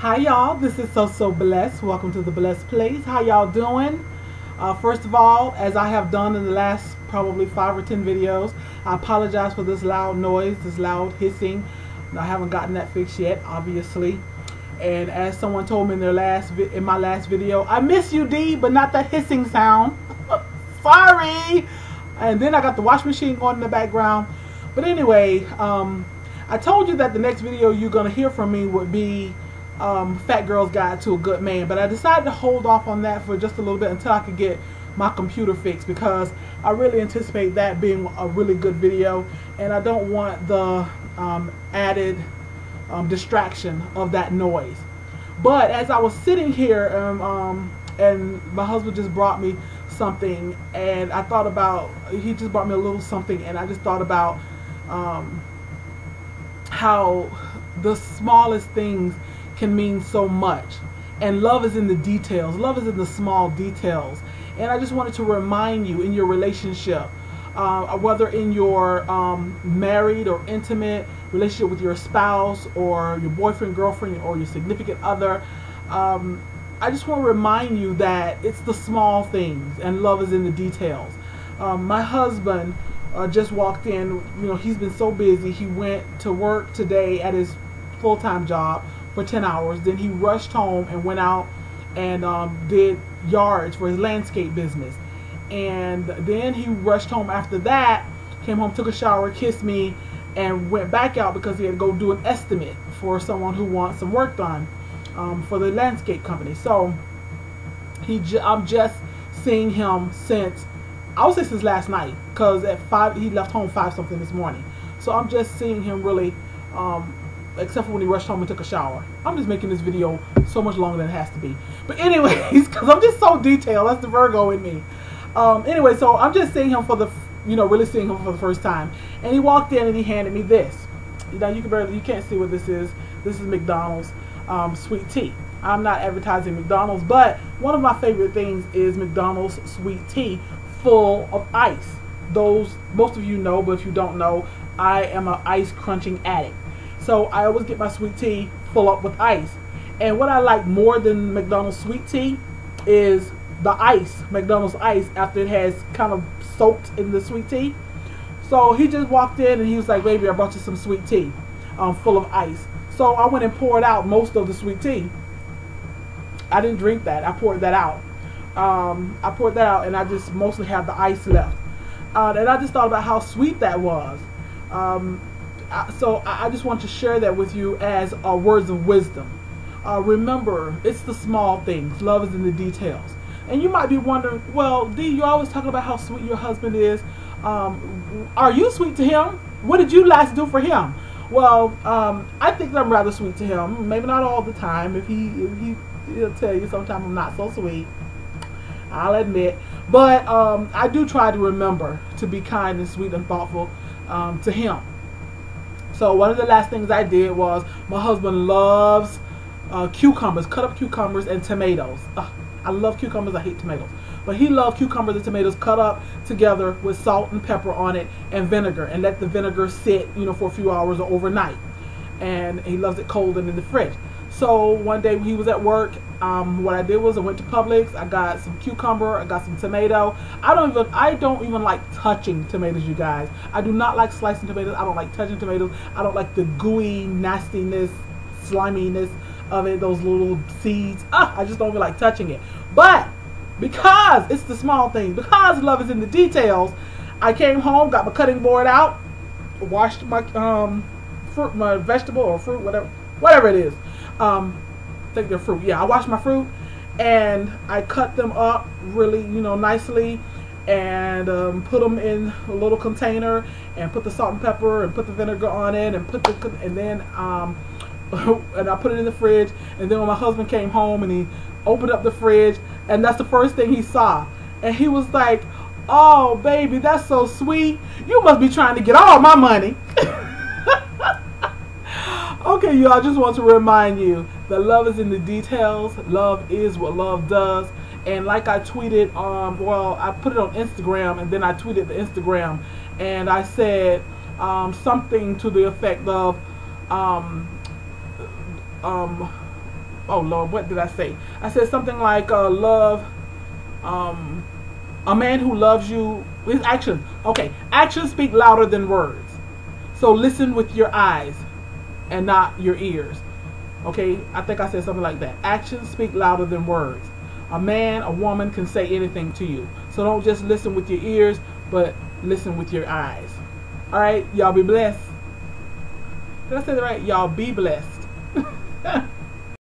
Hi y'all, this is So Blessed. Welcome to the Blessed Place. How y'all doing? First of all, as I have done in the last probably 5 or 10 videos, I apologize for this loud noise, this loud hissing. I haven't gotten that fixed yet, obviously. And as someone told me in my last video, I miss you, D, but not that hissing sound. Sorry. And then I got the washing machine going in the background. But anyway, I told you that the next video you're going to hear from me would be Fat Girl's Guide to a Good Man, but I decided to hold off on that for just a little bit until I could get my computer fixed, because I really anticipate that being a really good video, and I don't want the added distraction of that noise. But as I was sitting here and my husband just brought me something, and I thought about, he just brought me a little something, and I just thought about how the smallest things can mean so much, and love is in the details. Love is in the small details. And I just wanted to remind you, in your relationship, whether in your married or intimate relationship with your spouse or your boyfriend, girlfriend, or your significant other, I just want to remind you that it's the small things, and love is in the details. My husband just walked in. You know, he's been so busy. He went to work today at his full-time job for 10 hours. Then he rushed home and went out and did yards for his landscape business. And then he rushed home after that, came home, took a shower, kissed me, and went back out because he had to go do an estimate for someone who wants some work done for the landscape company. So I'm just seeing him since, I would say since last night, because at 5, he left home 5 something this morning. So I'm just seeing him really, except for when he rushed home and took a shower. I'm just making this video so much longer than it has to be. But anyways, because I'm just so detailed. That's the Virgo in me. Anyway, so I'm just seeing him for the, really seeing him for the first time. And he walked in and he handed me this. You know, you can't see what this is. This is McDonald's sweet tea. I'm not advertising McDonald's, but one of my favorite things is McDonald's sweet tea full of ice. Those, most of you know, but if you don't know, I am an ice crunching addict. So I always get my sweet tea full up with ice. And what I like more than McDonald's sweet tea is the ice, McDonald's ice, after it has kind of soaked in the sweet tea. So he just walked in and he was like, "Baby, I brought you some sweet tea full of ice." So I went and poured out most of the sweet tea. I didn't drink that. I poured that out. I poured that out, and I just mostly have the ice left. And I just thought about how sweet that was. So I just want to share that with you as words of wisdom. Remember, it's the small things. Love is in the details. And you might be wondering, well, Dee, you're always talking about how sweet your husband is. Are you sweet to him? What did you last do for him? Well, I think I'm rather sweet to him. Maybe not all the time. If he'll tell you sometimes I'm not so sweet, I'll admit. But I do try to remember to be kind and sweet and thoughtful to him. So one of the last things I did was, my husband loves cucumbers, cut up cucumbers and tomatoes. I love cucumbers, I hate tomatoes. But he loves cucumbers and tomatoes cut up together with salt and pepper on it and vinegar, and let the vinegar sit, for a few hours or overnight. And he loves it cold and in the fridge. So one day when he was at work, what I did was I went to Publix. I got some cucumber, I got some tomato. I don't even like touching tomatoes, you guys. I do not like slicing tomatoes. I don't like touching tomatoes. I don't like the gooey nastiness, sliminess of it, those little seeds. I just don't feel like touching it. But because it's the small things, because love is in the details, I came home, got my cutting board out, washed my fruit, my vegetable or fruit, whatever it is. I think they're fruit. Yeah, I washed my fruit and I cut them up really, nicely, and put them in a little container and put the salt and pepper and put the vinegar on it and then and I put it in the fridge. And then when my husband came home and he opened up the fridge, and that's the first thing he saw, and he was like, "Oh, baby, that's so sweet. You must be trying to get all my money." Okay, y'all, I just want to remind you that love is in the details. Love is what love does. And like I tweeted, I put it on Instagram, and then I tweeted the Instagram, and I said something to the effect of oh Lord, what did I say? I said something like love, a man who loves you, his actions. Okay, actions speak louder than words. So listen with your eyes and not your ears. Okay, I think I said something like that. Actions speak louder than words. A man, a woman can say anything to you. So don't just listen with your ears, but listen with your eyes. All right, y'all be blessed. Did I say that right? Y'all be blessed.